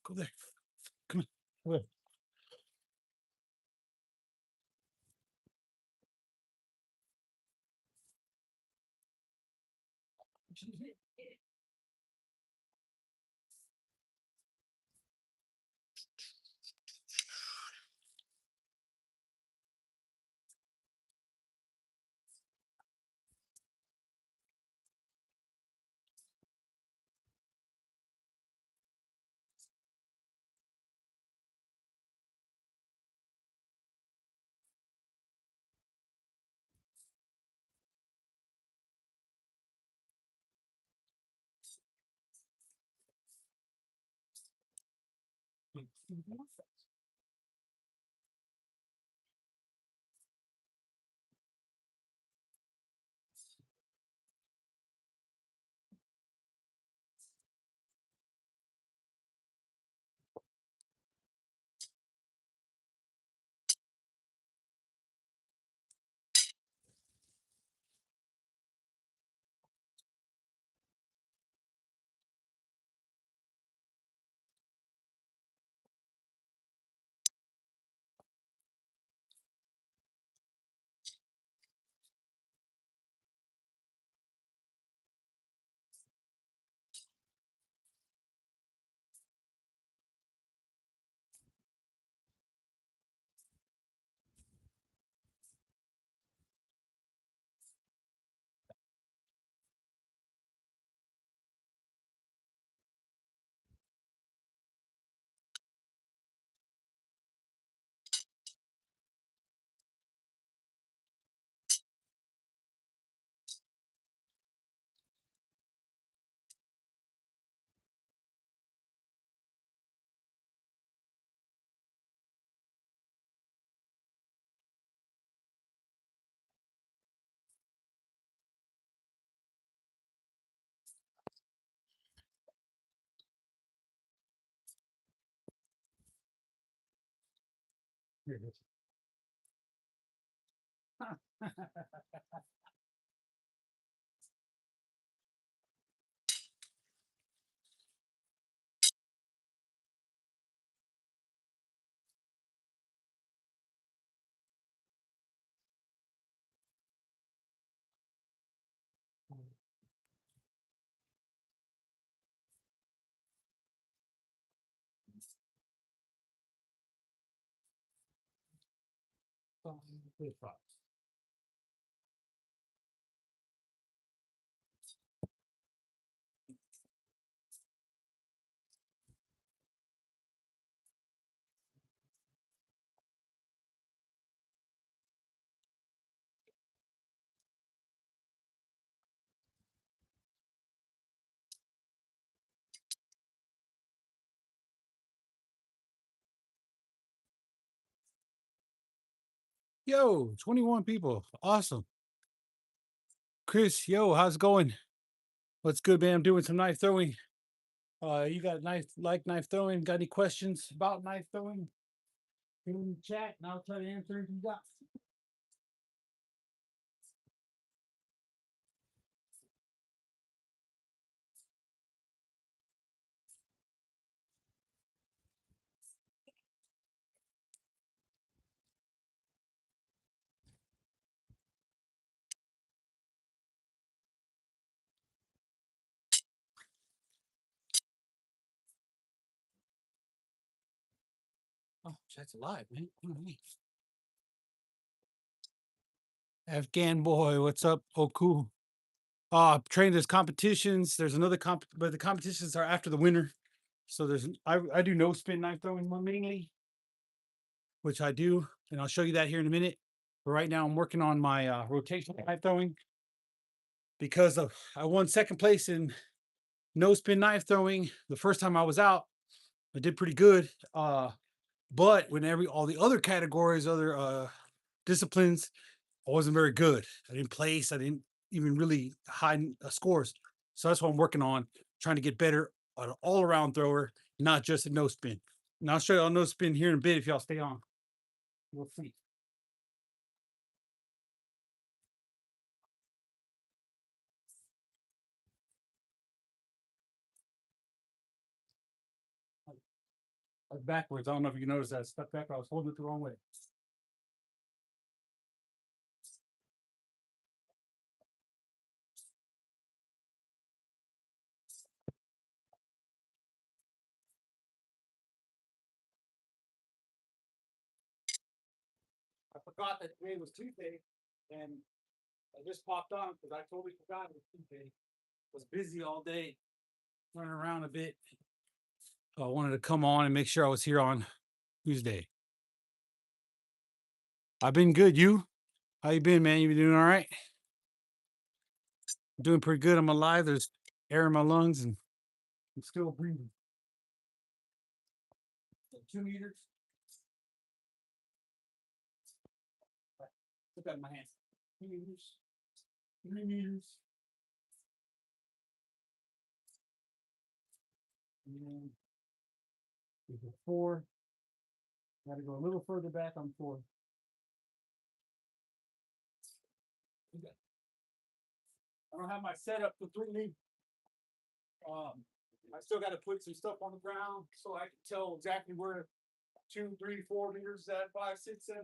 Go there. Come on. Go there. Here it is. Yo, 21 people. Awesome. Chris, yo, how's it going? What's good, man? I'm doing some knife throwing. You got knife throwing? Got any questions about knife throwing? Put 'em in the chat and I'll try to answer if you got. Oh, chat's alive, man. Afghan boy, what's up? Oh, cool. Train. There's competitions. There's another but the competitions are after the winter. So I do no spin knife throwing mainly, which I do, and I'll show you that here in a minute. But right now I'm working on my rotational knife throwing because I won second place in no spin knife throwing the first time I was out. I did pretty good. But when all the other categories, other disciplines, I wasn't very good. I didn't place. I didn't even really high scores. So that's what I'm working on, trying to get better on an all around thrower, not just a no spin. And I'll show you all no spin here in a bit if y'all stay on. We'll see. backwards. I don't know if you noticed that. I stuck back. I was holding it the wrong way. I forgot that today was Tuesday, and I just popped on because I totally forgot it was Tuesday. Was busy all day, running around a bit. So I wanted to come on and make sure I was here on Tuesday. I've been good. You? How you been, man? You been doing all right? I'm doing pretty good. I'm alive. There's air in my lungs, and I'm still breathing. So 2 meters. Look at my hands. 2 meters. 3 meters. And then there's a 4. Got to go a little further back on 4. I don't have my setup completely. I still got to put some stuff on the ground so I can tell exactly where 2, 3, 4 meters is at, 5, 6, 7.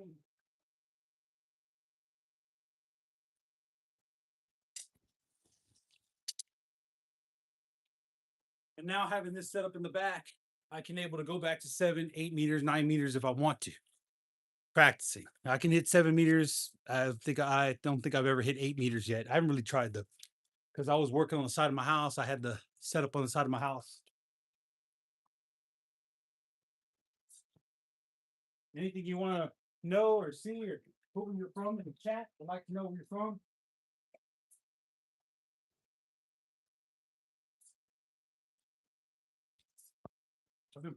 And now having this set up in the back, I can able to go back to 7, 8 meters, 9 meters if I want to. Practicing. I can hit 7 meters. I don't think I've ever hit 8 meters yet. I haven't really tried though. Because I was working on the side of my house. I had the setup on the side of my house. Anything you want to know or see or who you're from in the chat? I'd like to know where you're from.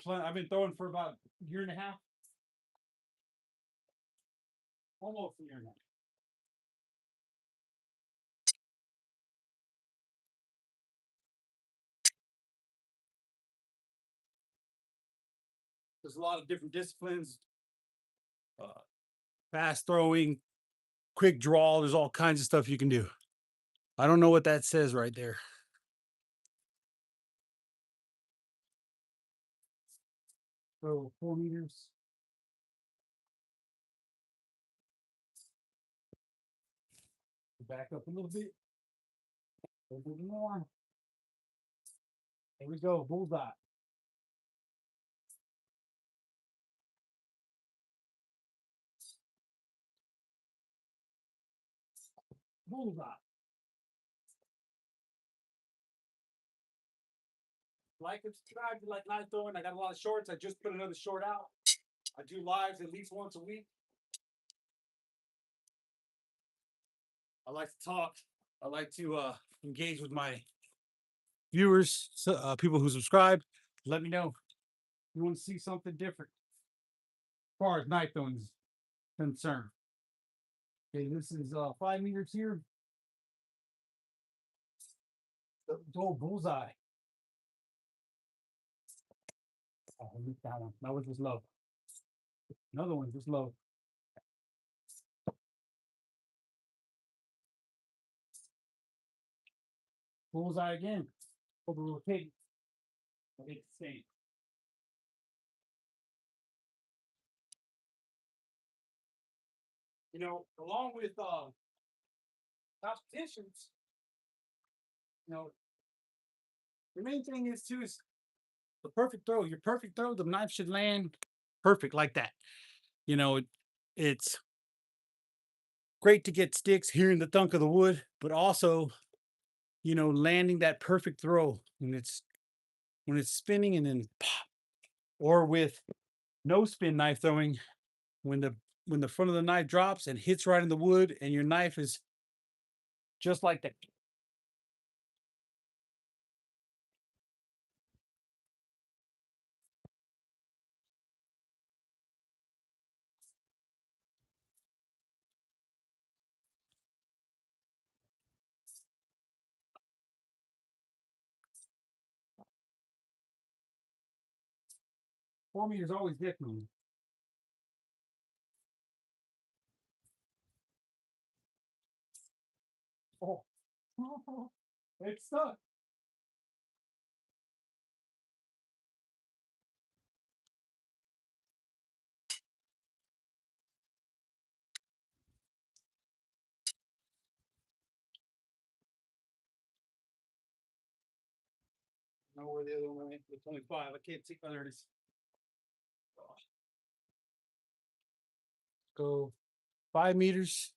I've been throwing for about a year and a half. Almost a year and a half. There's a lot of different disciplines. Fast throwing, quick draw. There's all kinds of stuff you can do. I don't know what that says right there. So 4 meters. Back up a little bit. A little bit more. There we go. Bullseye. Bullseye. Like and subscribe to like Night Throwing. I got a lot of shorts. I just put another short out. I do lives at least once a week. I like to talk. I like to engage with my viewers, people who subscribe. Let me know if you want to see something different as far as Night Throwing is concerned. Okay, this is 5 meters here. The old bullseye. Oh, I missed that one. That was just low. Another one just low. Bullseye again. Over rotating. I hit the same. You know, along with competitions, you know, the main thing is too is the perfect throw. Your perfect throw, the knife should land perfect like that. You know, it's great to get sticks hearing the thunk of the wood, but also, you know, landing that perfect throw when it's spinning and then pop. Or with no spin knife throwing, when the front of the knife drops and hits right in the wood and your knife is just like that. 4 meters always different. Oh, it's stuck. know where the other one went. It's only 5. I can't see. Oh, there it is. Go 5 meters.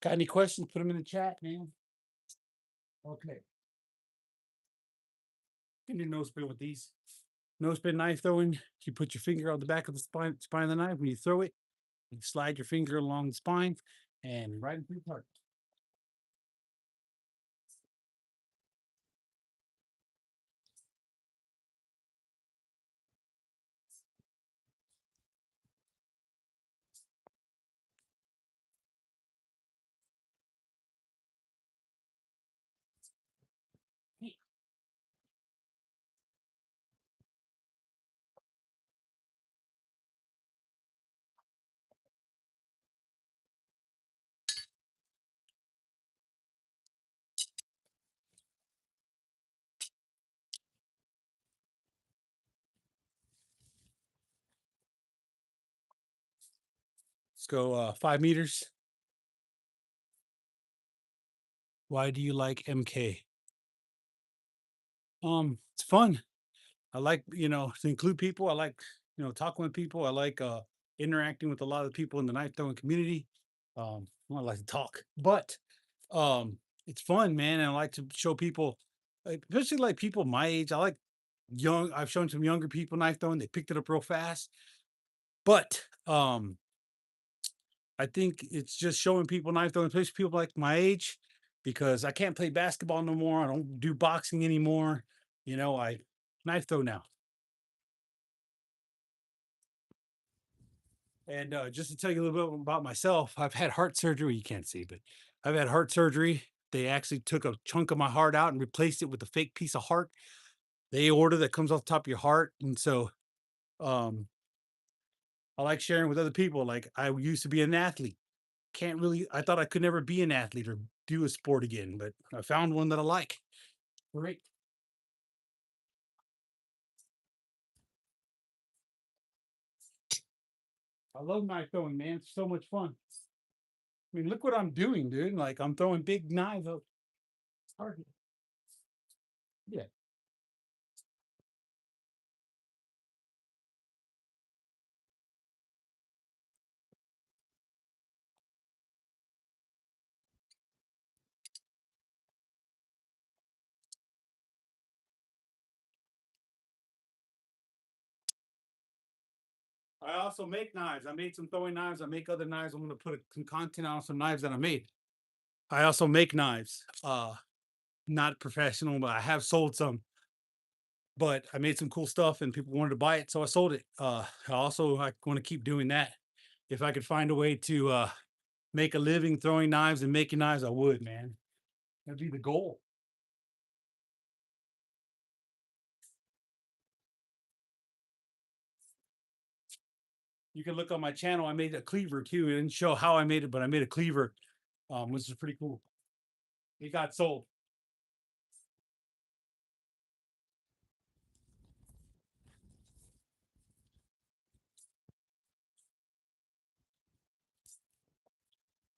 Got any questions? Put them in the chat, man. Okay. You need nose spin with these. Nose spin knife throwing. You put your finger on the back of the spine of the knife. When you throw it, you slide your finger along the spine and right into the target. Let's go 5 meters. Why do you like MK? It's fun. I like, to include people. I like, talking with people. I like interacting with a lot of people in the knife throwing community. I like to talk, but it's fun, man. And I like to show people, like, especially like people my age. I like young. I've shown some younger people knife throwing. They picked it up real fast. But I think it's just showing people knife throwing, especially people like my age, because I can't play basketball no more. I don't do boxing anymore. I knife throw now. And just to tell you a little bit about myself, I've had heart surgery. You can't see, but I've had heart surgery. They actually took a chunk of my heart out and replaced it with a fake piece of heart. The aorta that comes off the top of your heart. And so um, I like sharing with other people. Like, I used to be an athlete. I thought I could never be an athlete or do a sport again, but I found one that I like. Great. I love knife throwing, man. It's so much fun. I mean, look what I'm doing, dude. Like, I'm throwing big knives up. Target. Yeah. I also make knives. I made some throwing knives. I make other knives. I'm going to put some content on some knives that I made. I also make knives. Not professional, but I have sold some. But I made some cool stuff and people wanted to buy it, so I sold it. I want to keep doing that. If I could find a way to make a living throwing knives and making knives, I would, man. That'd be the goal. You can look on my channel. I made a cleaver too. It didn't show how I made it, but I made a cleaver, which is pretty cool. It got sold.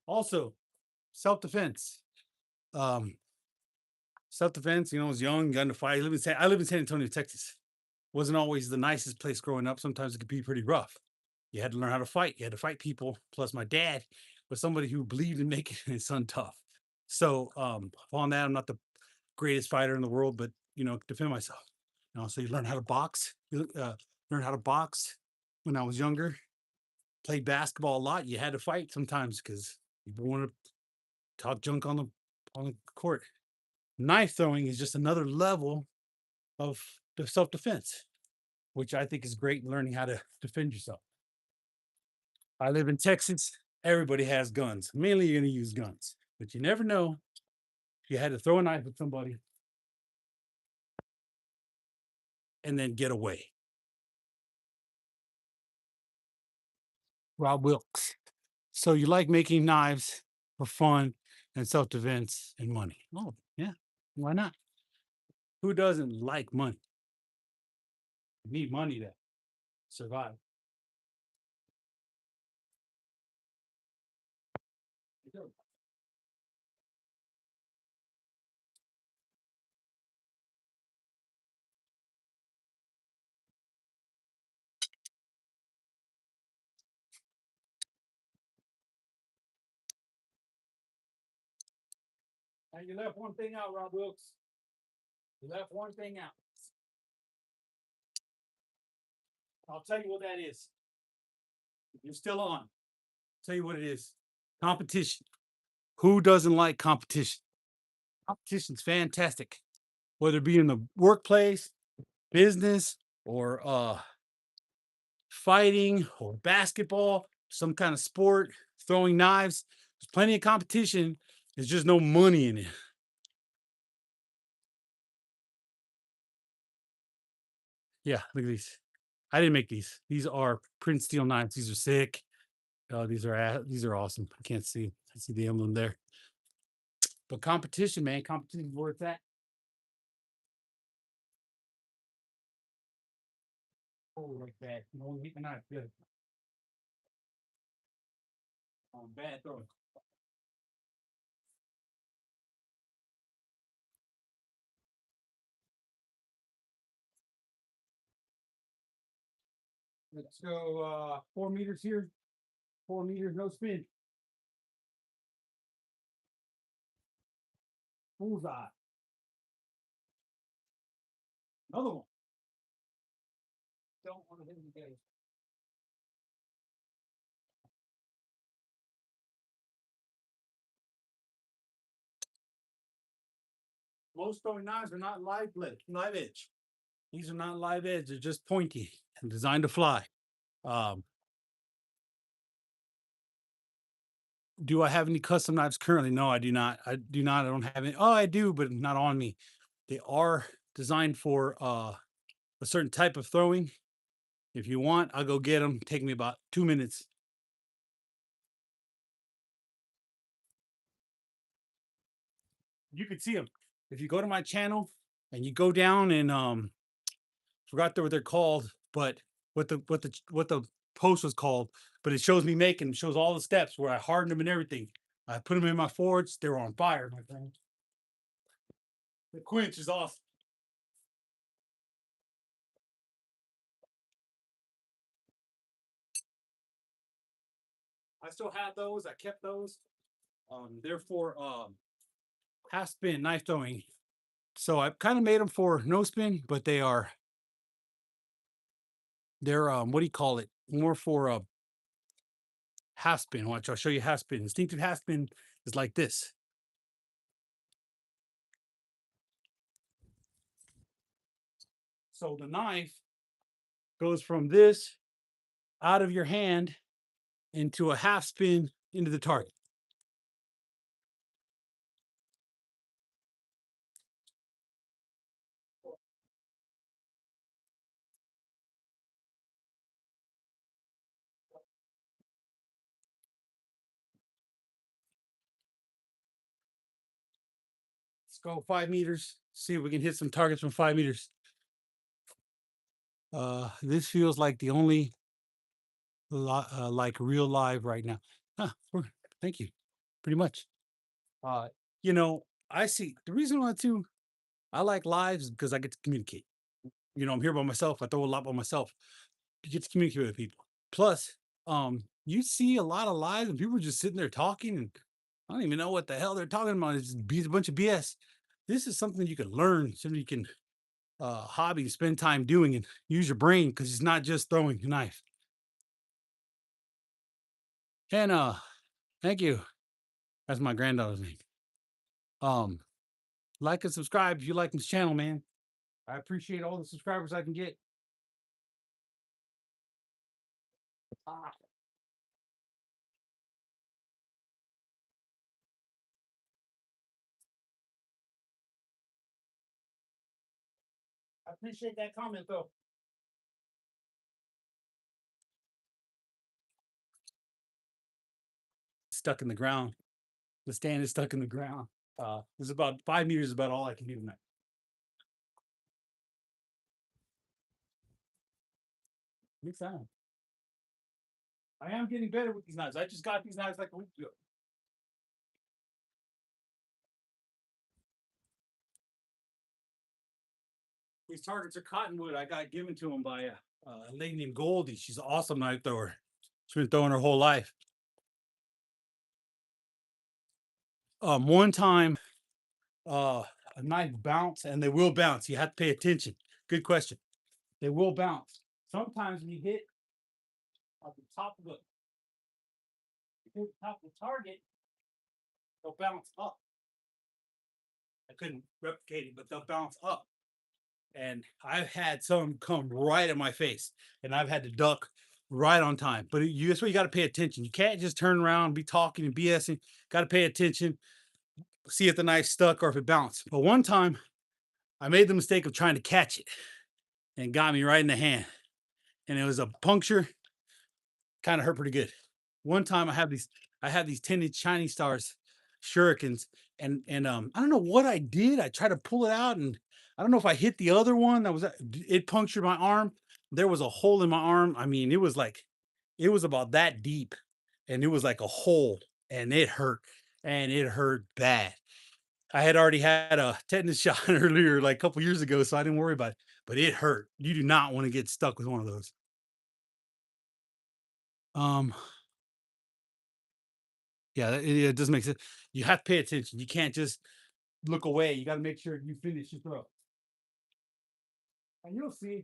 Also, self-defense. Um, self-defense, I was young, got into fight. I live in San Antonio, Texas. Wasn't always the nicest place growing up. Sometimes it could be pretty rough. You had to learn how to fight. You had to fight people. Plus, my dad was somebody who believed in making his son tough. So, upon that, I'm not the greatest fighter in the world, but defend myself. So you learn how to box. Learn how to box when I was younger. Played basketball a lot. You had to fight sometimes because people wanted talk junk on the court. Knife throwing is just another level of the self-defense, which I think is great in learning how to defend yourself. I live in Texas. Everybody has guns. Mainly you're gonna use guns, but you never know. If you had to throw a knife at somebody and then get away. Rob Wilkes. So you like making knives for fun and self-defense and money. Oh, yeah. Why not? Who doesn't like money? You need money to survive. And you left one thing out, Rob Wilkes. You left one thing out. I'll tell you what that is. You're still on. I'll tell you what it is. Competition. Who doesn't like competition? Competition's fantastic. Whether it be in the workplace, business, or fighting, or basketball, some kind of sport, throwing knives. There's plenty of competition. There's just no money in it. Yeah, look at these. I didn't make these. These are print steel knives. These are sick. These are awesome. I can't see. I see the emblem there. But competition, man, competition is where it's at. Oh, like that. No one hit the knife. Good. Bad throw. Let's go 4 meters here. 4 meters, no spin. Bullseye. Another one. Don't want to hit him again. Most throwing knives are not live edge. These are not live edge. They're just pointy and designed to fly. Um, do I have any custom knives currently? No, I do not. I do not. I don't have any. Oh, I do, but not on me. They are designed for a certain type of throwing. If you want, I'll go get them. Take me about 2 minutes. You can see them if you go to my channel and you go down and forgot what they're called, but what the post was called, but it shows me making, shows all the steps where I hardened them and everything. I put them in my forge. They were on fire, my friend. The quench is awesome. I still have those. I kept those. They're for half spin knife throwing. So I kind of made them for no spin, but they're what do you call it? More for half spin. Watch, I'll show you half spin. Instinctive half spin is like this. So the knife goes from this out of your hand into a half spin into the target. Let's go 5 meters. See if we can hit some targets from 5 meters. This feels like the only like real live right now. Huh, thank you. Pretty much. Uh, you know, I see the reason why too. I like lives is because I get to communicate. I'm here by myself. I throw a lot by myself. You get to communicate with people. Plus, you see a lot of lives and people are just sitting there talking, and I don't even know what the hell they're talking about. It's just a bunch of BS. This is something you can learn, something you can hobby, spend time doing, and use your brain because it's not just throwing a knife. And thank you. That's my granddaughter's name. Um, like and subscribe if you like this channel, man. I appreciate all the subscribers I can get. Ah, I appreciate that comment though. Stuck in the ground. The stand is stuck in the ground. It's about 5 meters, is about all I can do tonight. Big sound. I am getting better with these knives. I just got these knives like a week ago. These targets are cottonwood. I got given to them by a lady named Goldie. She's an awesome knife thrower. She's been throwing her whole life. One time, a knife bounce, and they will bounce. You have to pay attention. Good question. They will bounce. Sometimes when you hit at the top of the top of the target, they'll bounce up. I couldn't replicate it, but they'll bounce up. And I've had some come right at my face, and I've had to duck right on time. But that's why you got to pay attention. You can't just turn around, be talking and BSing. Got to pay attention, see if the knife stuck or if it bounced. But one time, I made the mistake of trying to catch it, and got me right in the hand, and it was a puncture. Kind of hurt pretty good. One time, I had these tinted Chinese stars shurikens, and I don't know what I did. I tried to pull it out, and I don't know if I hit the other one. That was it punctured my arm. There was a hole in my arm. I mean, it was about that deep, and it was like a hole, and it hurt bad. I had already had a tetanus shot earlier, like a couple years ago, so I didn't worry about it. But it hurt. You do not want to get stuck with one of those. Um, yeah, it doesn't make sense. You have to pay attention. You can't just look away. You got to make sure you finish your throw. And you'll see.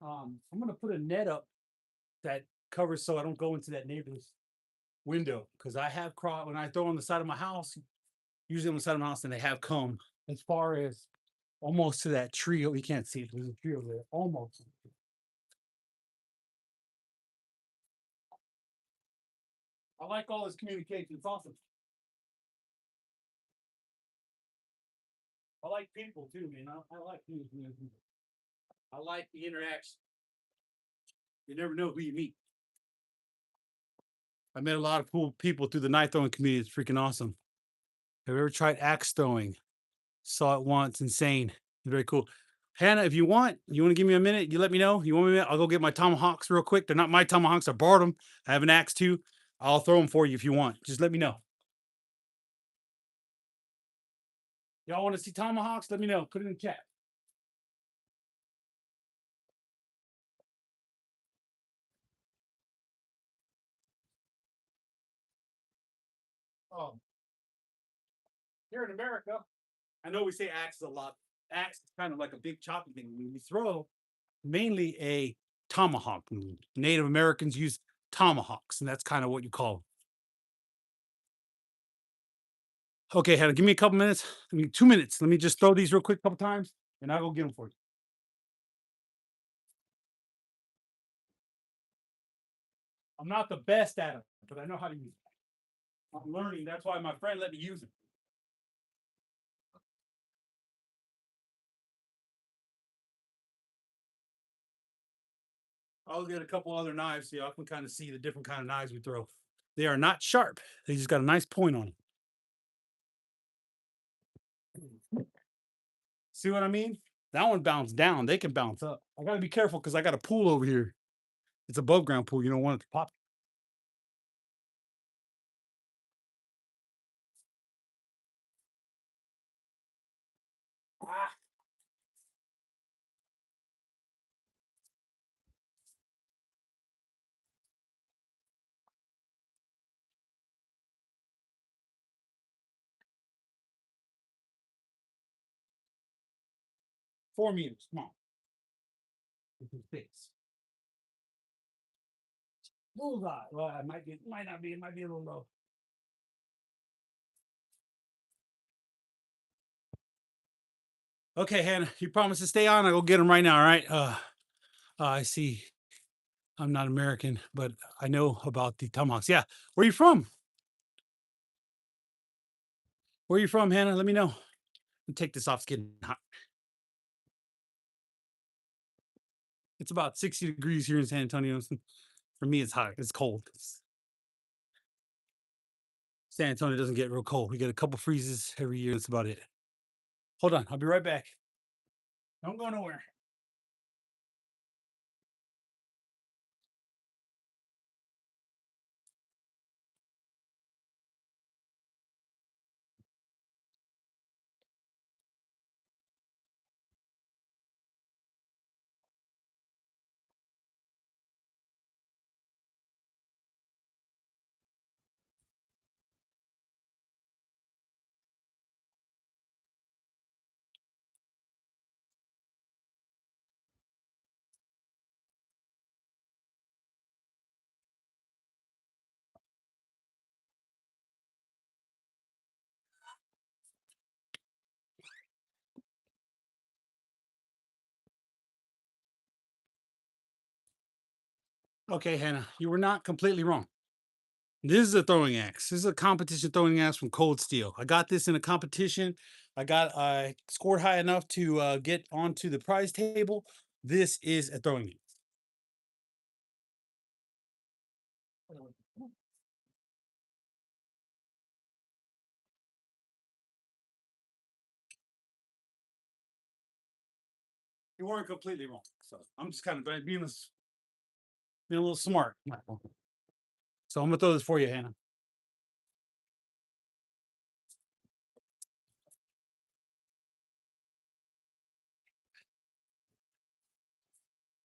I'm gonna put a net up that covers so I don't go into that neighbor's window because I have crawled when I throw on the side of my house. Usually on the side of my house, and they have come as far as almost to that tree. Oh, you can't see it. There's a tree over there. Almost. I like all this communication. It's awesome. I like people too, man. I like people. I like the interaction. You never know who you meet. I met a lot of cool people through the knife throwing community. It's freaking awesome. Have you ever tried axe throwing? Saw it once. Insane. Very cool. Hannah, if you want to give me a minute, you let me know. You want me? I'll go get my tomahawks real quick. They're not my tomahawks. I borrowed them. I have an axe too. I'll throw them for you if you want. Just let me know. Y'all want to see tomahawks? Let me know. Put it in the chat. Um, Here in America, I know we say axe a lot. Axe is kind of like a big chopping thing. When we throw, mainly a tomahawk. Native Americans use tomahawks, and that's kind of what you call them. Okay, Hannah, give me a couple minutes. I mean, 2 minutes. Let me just throw these real quick, couple times, and I'll go get them for you. I'm not the best at them, but I know how to use them. I'm learning. That's why my friend let me use them. I'll get a couple other knives so y'all can kind of see the different kind of knives we throw. They are not sharp. They just got a nice point on them. See what I mean? That one bounced down. They can bounce up. I got to be careful because I got a pool over here. It's above ground pool. You don't want it to pop. Ah, 4 meters. Come on. With his face. Bullseye. Well, might not be. It might be a little low. Okay, Hannah, you promise to stay on. I go get them right now. All right. I see. I'm not American, but I know about the tomahawks. Yeah. Where you from? Where you from, Hannah? Let me know. Take this off. It's getting hot. It's about 60 degrees here in San Antonio. For me, it's hot. It's cold. San Antonio doesn't get real cold. We get a couple freezes every year. That's about it. Hold on. I'll be right back. Don't go nowhere. Okay, Hannah, you were not completely wrong. This is a throwing axe. This is a competition throwing axe from Cold Steel. I got this in a competition. I scored high enough to get onto the prize table. This is a throwing axe. You weren't completely wrong. So I'm just kind of being a little smart. So I'm gonna throw this for you, Hannah.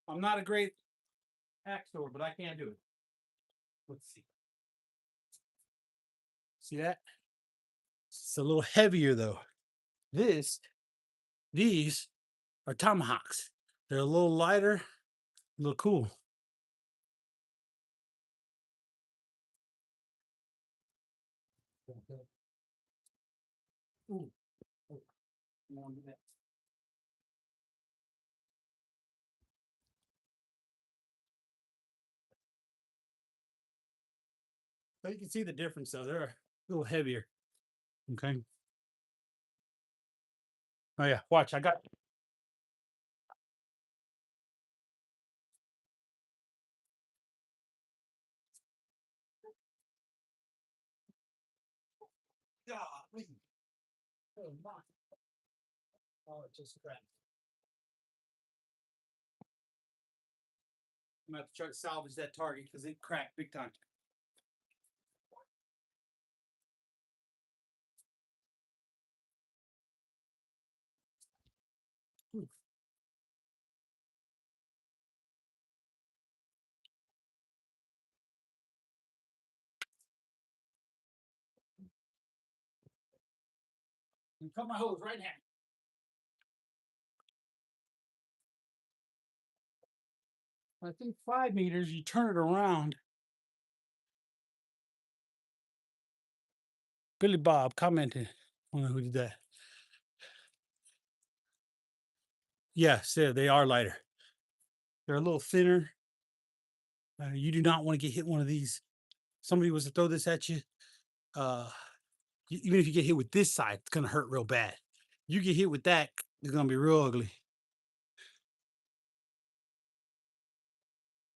I'm not a great axe thrower, but I can do it. Let's see. See that? It's a little heavier though. This, these are tomahawks. They're a little lighter, a little cool. Ooh. Oh, so you can see the difference though. They're a little heavier. Okay. Oh yeah. Watch. I got. Golly. Oh my. Oh, it just cracked. I'm gonna have to try to salvage that target because it cracked big time. Ooh. You cut my hose right now. I think 5 meters. You turn it around. Billy Bob commented. I don't know who did that. Yes, yeah, they are lighter. They're a little thinner. You do not want to get hit one of these. Somebody was to throw this at you. Uh, Even if you get hit with this side, it's gonna hurt real bad. You get hit with that, it's gonna be real ugly.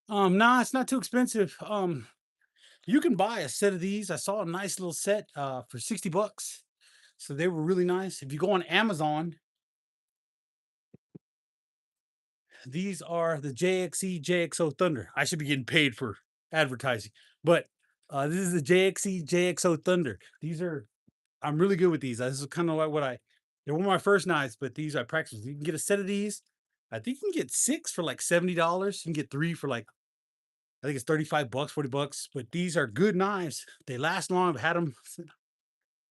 Nah, it's not too expensive. You can buy a set of these. I saw a nice little set for 60 bucks. So they were really nice. If you go on Amazon, these are the JXE JXO Thunder. I should be getting paid for advertising, but this is the JXE JXO Thunder. These are I'm really good with these. This is kind of like they're one of my first knives, but these I practice. You can get a set of these. I think you can get six for like $70. You can get three for like I think it's 35 bucks, 40 bucks. But these are good knives. They last long. I've had them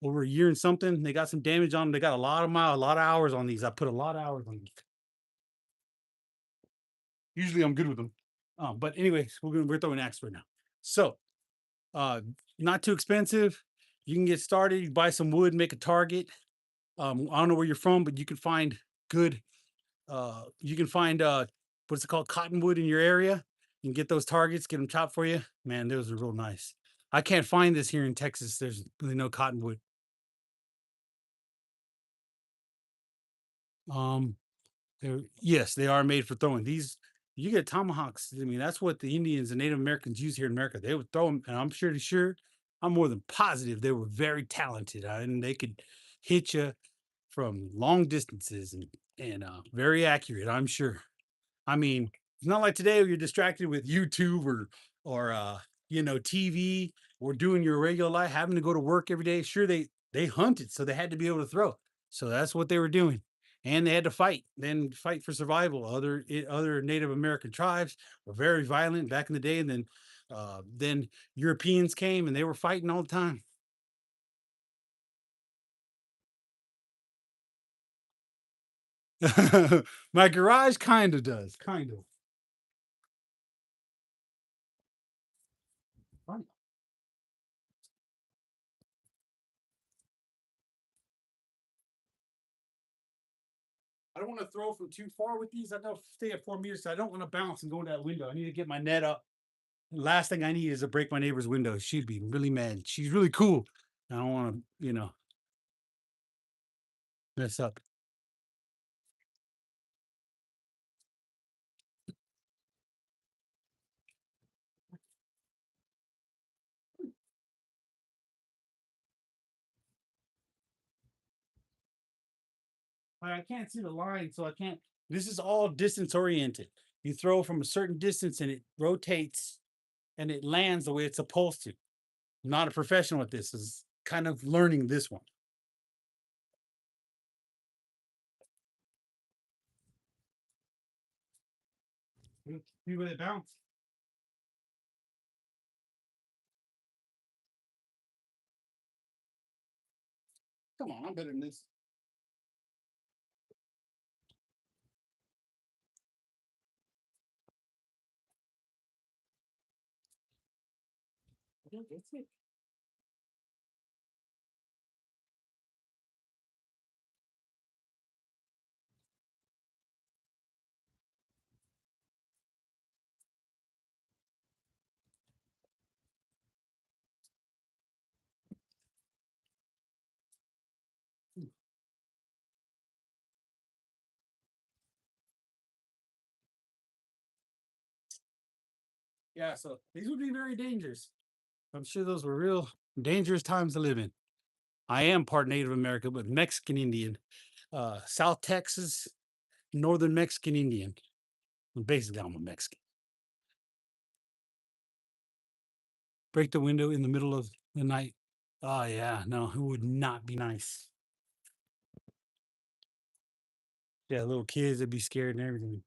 over a year and something. They got some damage on them. They got a lot of miles, a lot of hours on these. I put a lot of hours on these. Usually I'm good with them. But anyways, we're throwing axe right now. So uh not too expensive. You can get started. You buy some wood, make a target. I don't know where you're from, but you can find good. You can find what's it called, cottonwood in your area. You can get those targets, get them chopped for you. Man, those are real nice. I can't find this here in Texas. There's really no cottonwood. Um, yes, they are made for throwing. These you get tomahawks. I mean, that's what the Indians and Native Americans use here in America. They would throw them, and I'm sure, I'm more than positive they were very talented, and they could hit you from long distances and very accurate. I'm sure. I mean, it's not like today where you're distracted with YouTube or TV or doing your regular life, having to go to work every day. Sure, they hunted, so they had to be able to throw. So that's what they were doing. And they had to fight, then fight for survival. Other Native American tribes were very violent back in the day, and then Europeans came and they were fighting all the time. My garage kind of does, kind of. I don't want to throw from too far with these. I don't stay at 4 meters. So I don't want to bounce and go into that window. I need to get my net up. Last thing I need is to break my neighbor's window. She'd be really mad. She's really cool. I don't want to mess up. I can't see the line, so I can't. This is all distance oriented. You throw from a certain distance and it rotates and it lands the way it's supposed to. I'm not a professional at this. Is kind of learning this one. See where they bounce. Come on, I'm better than this. That's it. Yeah, so these would be very dangerous. I'm sure those were real dangerous times to live in. I am part Native American, but Mexican Indian, South Texas, Northern Mexican Indian. Basically, I'm a Mexican. Break the window in the middle of the night. Oh yeah, no, it would not be nice. Yeah, little kids would be scared and everything.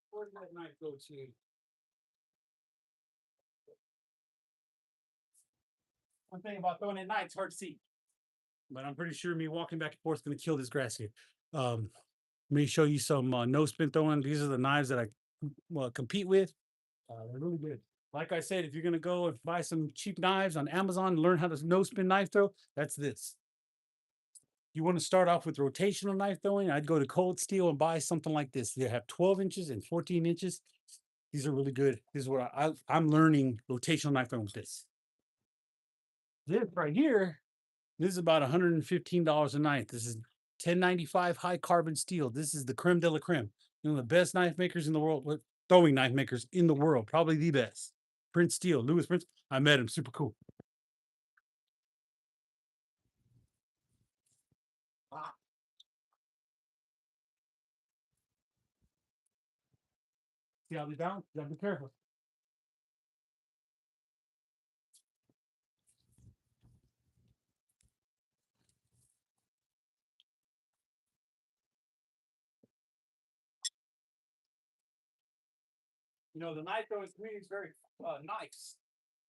Where did that knife go to? One thing about throwing at night, it's hard to see. But I'm pretty sure me walking back and forth is going to kill this grass here. Let me show you some no spin throwing. These are the knives that I compete with. They're really good. Like I said, if you're going to go and buy some cheap knives on Amazon and learn how to no spin knife throw, that's this. You want to start off with rotational knife throwing, I'd go to Cold Steel and buy something like this. They have 12 inches and 14 inches. These are really good. This is what I'm learning rotational knife throwing with this. This right here, this is about $115 a knife. This is 1095 high carbon steel. This is the creme de la creme. The best knife makers in the world, throwing knife makers in the world, probably the best. Prince Steel, Lewis Prince. I met him, super cool. Ah, see how they down? You gotta be careful. The knife throwing community is very nice.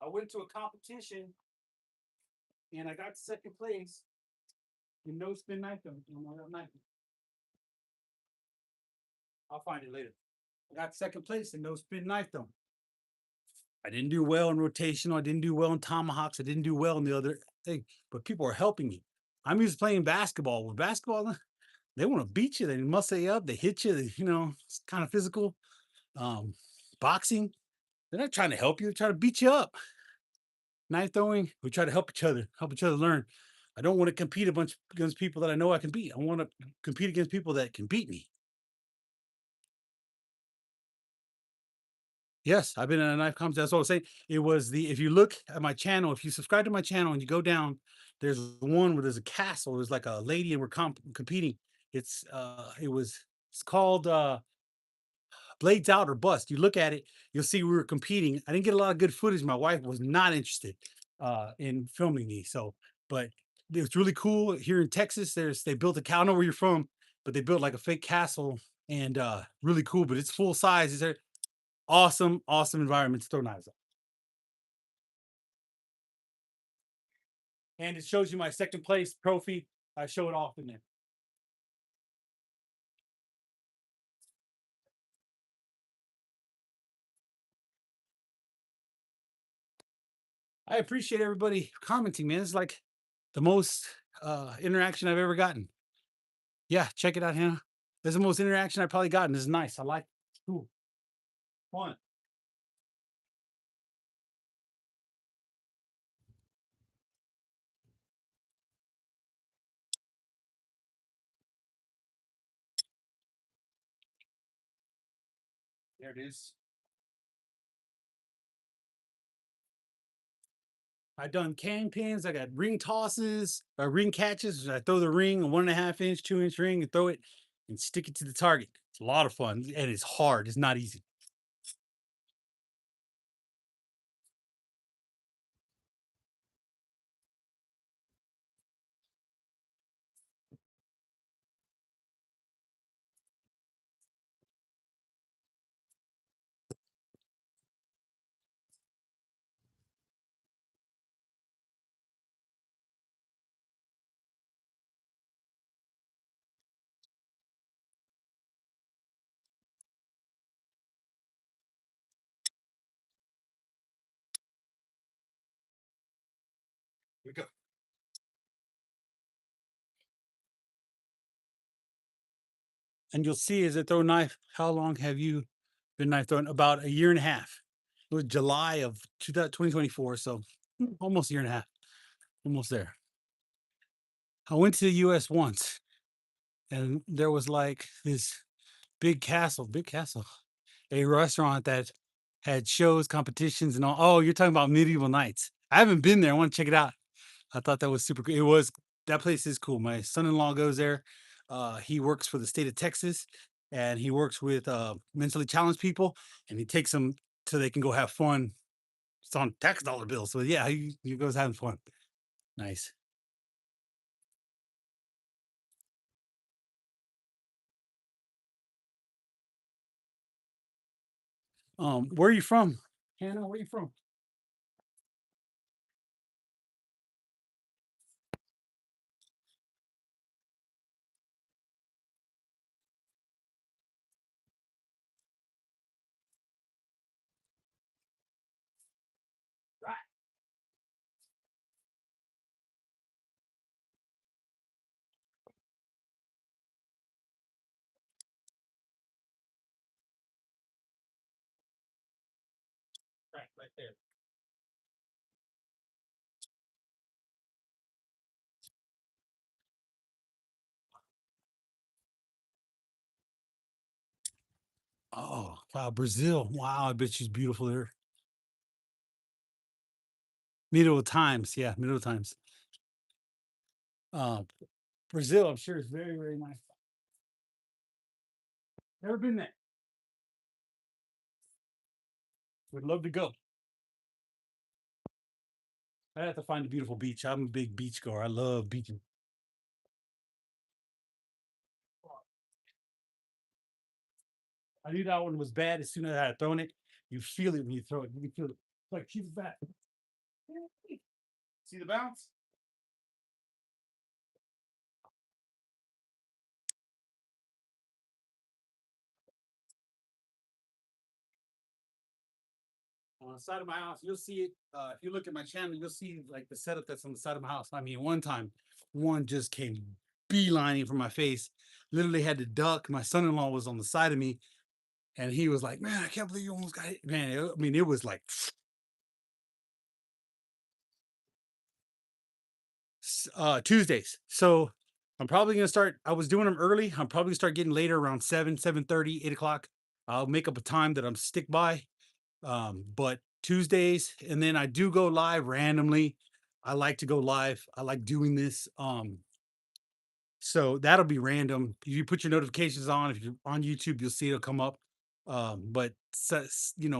I went to a competition and I got second place in no spin knife throwing. I'll find it later. I got second place in no spin knife throwing. I didn't do well in rotational. I didn't do well in tomahawks. I didn't do well in the other thing, but people are helping me. I'm used to playing basketball. With basketball, they want to beat you. They muscle you up. They hit you. It's kind of physical. Um, Boxing, they're not trying to help you. They're trying to beat you up. Knife throwing, we try to help each other learn. I don't want to compete a bunch against people that I know I can beat. I want to compete against people that can beat me. Yes, I've been in a knife competition. That's what I was saying. It was if you look at my channel, if you subscribe to my channel and you go down, there's one where there's a castle. There's like a lady and we're competing. It's called Blades Out or Bust. You look at it, you'll see we were competing. I didn't get a lot of good footage. My wife was not interested in filming me. But it was really cool here in Texas. They built a I don't know where you're from, but they built like a fake castle and really cool. But it's full size. It's a awesome, awesome environment to throw knives on. And it shows you my second place trophy. I show it off in there. I appreciate everybody commenting, man. It's like the most interaction I've ever gotten. Yeah, check it out, Hannah. This is the most interaction I've probably gotten. This is nice. I like it. Cool. Fun. There it is. I've done can pins. I got ring tosses, ring catches. I throw the ring, a 1.5 inch, 2 inch ring, and throw it and stick it to the target. It's a lot of fun and it's hard. It's not easy. Here we go. And you'll see as I throw a knife, how long have you been knife throwing? About a year and a half. It was July of 2024. So almost a year and a half. Almost there. I went to the US once and there was like this big castle, a restaurant that had shows, competitions, and all. Oh, you're talking about Medieval Nights. I haven't been there. I want to check it out. I thought that was super cool. That place is cool. My son-in-law goes there. He works for the state of Texas, and he works with mentally challenged people, and he takes them so they can go have fun. It's on tax dollar bills. So yeah, he goes having fun. Nice. Where are you from? Hannah, where are you from? Right, right there. Oh, wow, Brazil. Wow, I bet she's beautiful there. Medieval times, yeah, medieval times. Uh, Brazil, I'm sure is very, very nice. Never been there. Would love to go. I have to find a beautiful beach. I'm a big beach goer. I love beaching. I knew that one was bad as soon as I had thrown it. You feel it when you throw it. You can feel it. It's like keep it back. See the bounce? on the side of my house. You'll see it. If you look at my channel, you'll see like the setup that's on the side of my house. I mean, one time, one just came beelining for my face. Literally had to duck. My son-in-law was on the side of me, and he was like, "Man, I can't believe you almost got hit." Man, I mean, it was like Tuesdays. So I'm probably gonna start. I was doing them early. I'm probably gonna start getting later around 7, 7:30, 8 o'clock. I'll make up a time that I'm stick by. But Tuesdays, and then I do go live randomly. I like to go live. I like doing this. So that'll be random. If you put your notifications on, if you're on YouTube, you'll see it'll come up. But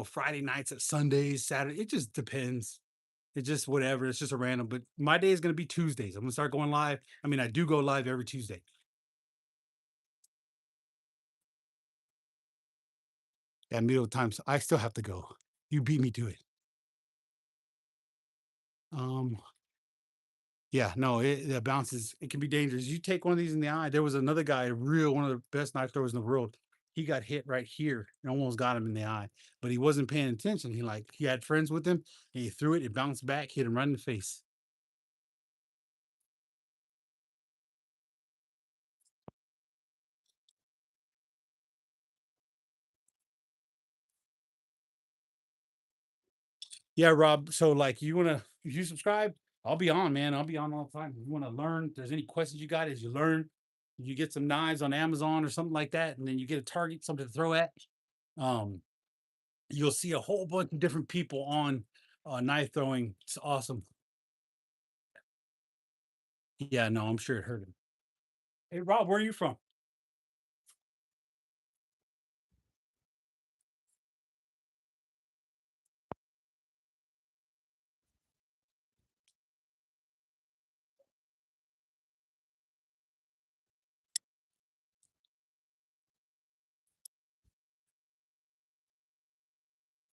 Friday nights at Sundays, Saturday, it just depends. It's just whatever. It's just a random. But my day is gonna be Tuesdays. I'm gonna start going live. I mean, I do go live every Tuesday. At middle times, I still have to go. You beat me to it. Um, Yeah, no, it bounces. It can be dangerous. You take one of these in the eye. There was another guy, one of the best knife throwers in the world. He got hit right here and almost got him in the eye, but he wasn't paying attention. He had friends with him, and he threw it. It bounced back, hit him right in the face. Yeah, Rob. So like, if you subscribe, I'll be on, man. I'll be on all the time. If you want to learn, if there's any questions you got as you learn, you get some knives on Amazon or something like that, and then you get a target, something to throw at. Um, you'll see a whole bunch of different people on knife throwing. It's awesome. Yeah, no, I'm sure it hurt him. Hey, Rob, where are you from?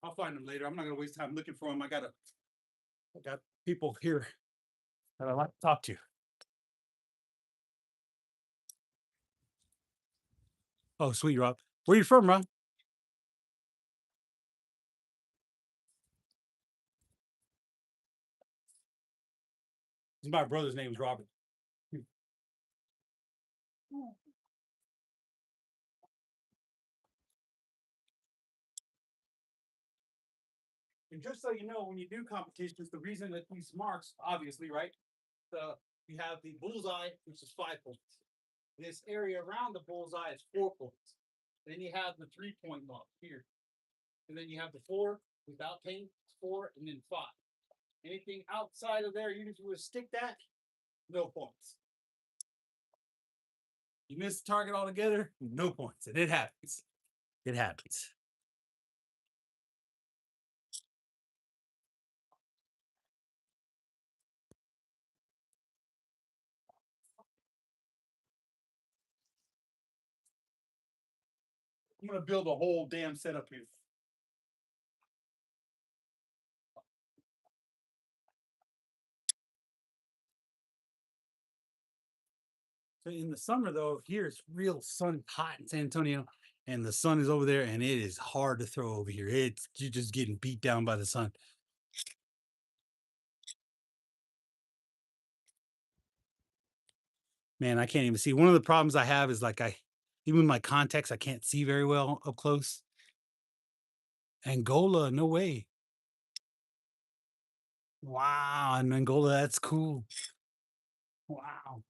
I'll find him later. I'm not gonna waste time looking for him. I got people here that I like to talk to. Oh, sweet, Rob. Where are you from, Rob? My brother's name is Robert. And just so you know, when you do competitions, the reason that these marks, obviously, right? The You have the bullseye, which is 5 points. This area around the bullseye is 4 points. Then you have the 3 point mark here. And then you have the four without paint, four, and then five. Anything outside of there, even if you would stick that, no points. You miss the target altogether, no points. And it happens. It happens. I'm gonna build a whole damn setup here. So in the summer though, here it's real sun hot in San Antonio, and the sun is over there, and it is hard to throw over here. It's You're just getting beat down by the sun. Man, I can't even see. One of the problems I have is like even with my contacts, I can't see very well up close. Angola, no way. Wow, in Angola, that's cool. Wow,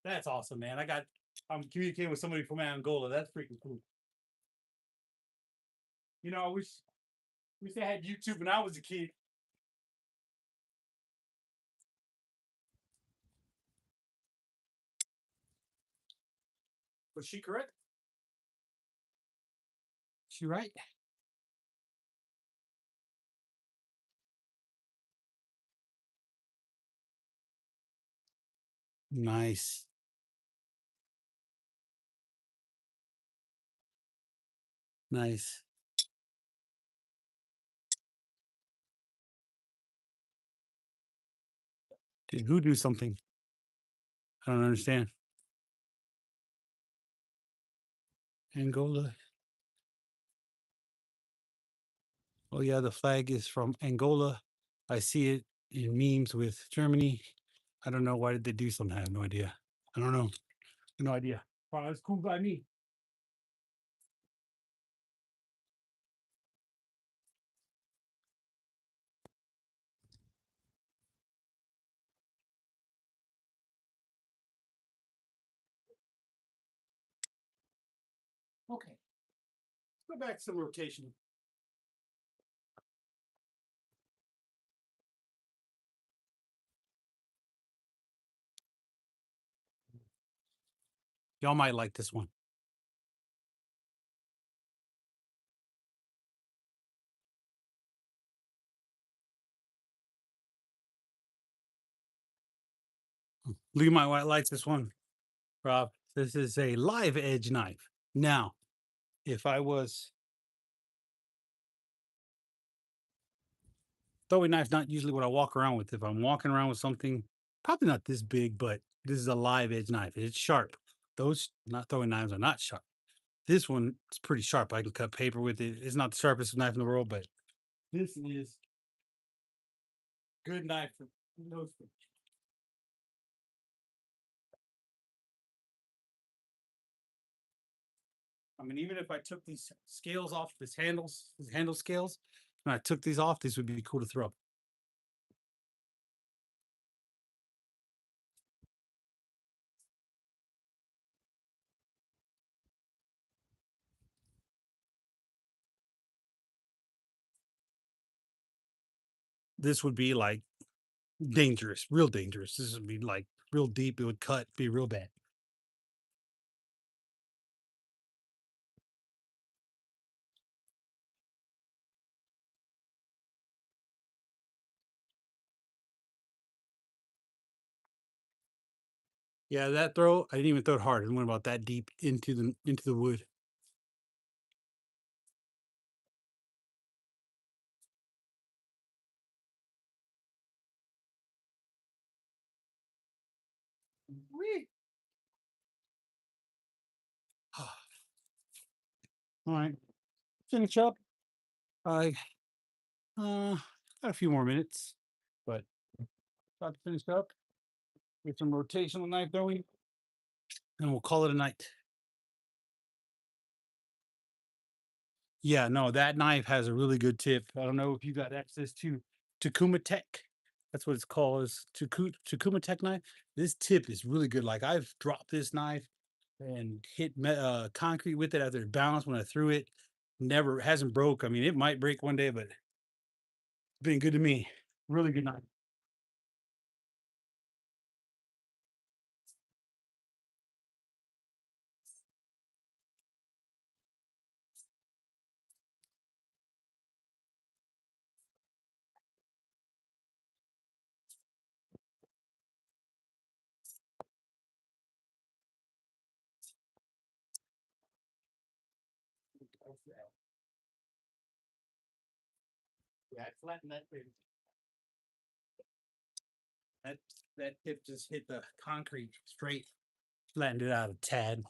that's awesome, man. I'm communicating with somebody from Angola. That's freaking cool. I wish they had YouTube when I was a kid. Was she correct? She right? Nice, nice. Did who do something? I don't understand. Angola. Oh yeah, the flag is from Angola. I see it in memes with Germany. I don't know why did they do something. I have no idea. I don't know. No idea. Oh, that's cool by me. Okay, let's go back to some rotation. Y'all might like this one. Lee might like this one, Rob. This is a live edge knife. Now, if I was throwing knife, not usually what I walk around with. If I'm walking around with something, probably not this big, but this is a live edge knife. It's sharp. Those not throwing knives are not sharp. This one is pretty sharp. I can cut paper with it. It's not the sharpest knife in the world, but this is good knife for nose. I mean, even if I took these scales off, these handle scales, when I took these off, these would be cool to throw. This would be like dangerous, real dangerous. This would be like real deep. It would cut, be real bad. Yeah, that throw, I didn't even throw it hard. It went about that deep into the wood. Whee! All right, finish up. I got a few more minutes, but about to finish up with some rotational knife throwing, and we'll call it a night. Yeah, no, that knife has a really good tip. I don't know if you got access to Takuma Tech. That's what it's called, is Takuma Tech knife. This tip is really good. Like I've dropped this knife and hit concrete with it after it bounced when I threw it. Never hasn't broke. I mean, it might break one day, but it's been good to me. Really good knife. Yeah, I flattened that thing. That that tip just hit the concrete straight, flattened it out a tad.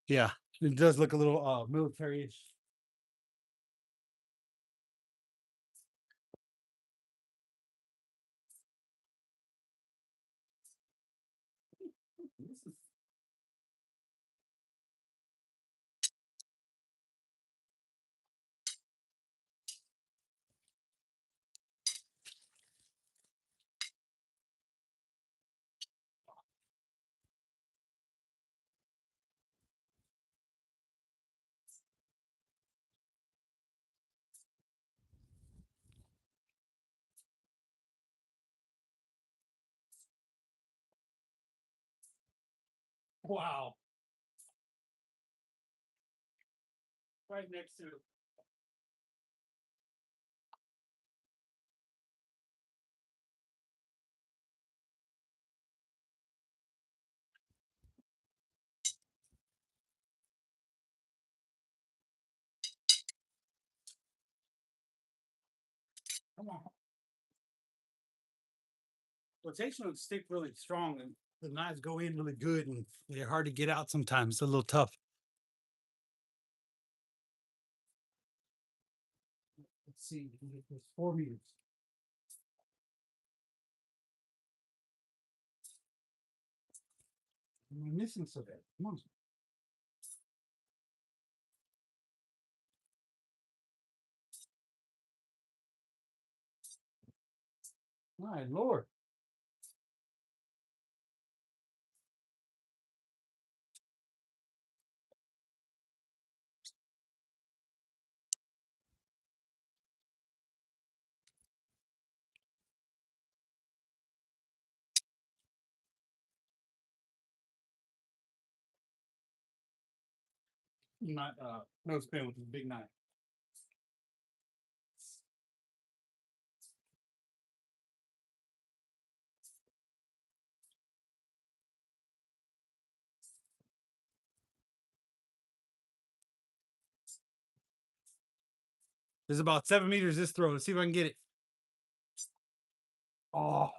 Yeah, it does look a little military-ish. Wow, right next to it. Come on. Rotation would stick really strong and the knives go in really good and they're hard to get out sometimes. It's a little tough. see, we can get this 4 meters. Am I missing so bad? Come on. My Lord. Not no spin with the big knife. There's about 7 meters this throw. Let's see if I can get it. Oh,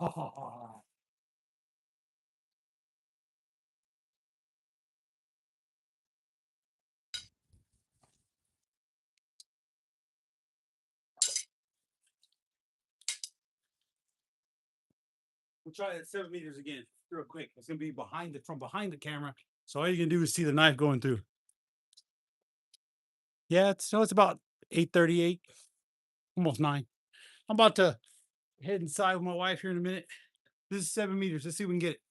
we'll try that 7 meters again, real quick. It's gonna be behind from behind the camera. So all you can do is see the knife going through. Yeah, it's about 8:38, almost 9. I'm about to head inside with my wife here in a minute. This is 7 meters. Let's see if we can get it.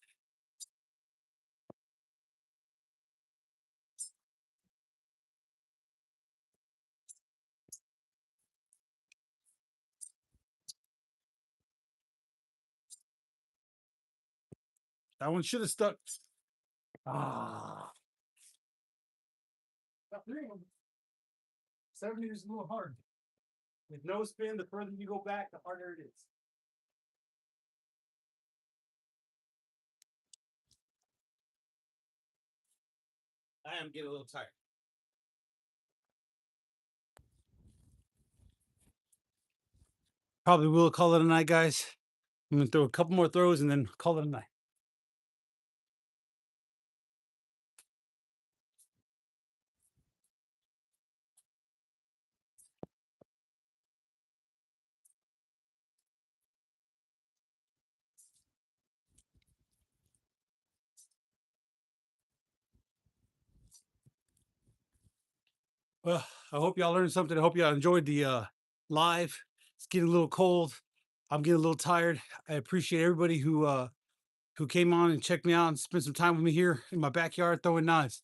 That one should have stuck. Ah. 7 meters is a little hard. With no spin, the further you go back, the harder it is. I am getting a little tired. Probably will call it a night, guys. I'm gonna throw a couple more throws and then call it a night. Well, I hope y'all learned something. I hope y'all enjoyed the live. It's getting a little cold. I'm getting a little tired. I appreciate everybody who came on and checked me out and spent some time with me here in my backyard throwing knives.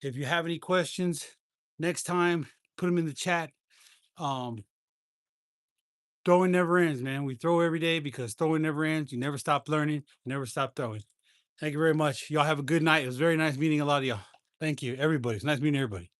If you have any questions next time, put them in the chat. Um, Throwing never ends, man. We throw every day because throwing never ends. You never stop learning, you never stop throwing. Thank you very much. Y'all have a good night. It was very nice meeting a lot of y'all. Thank you, everybody. It's nice meeting everybody.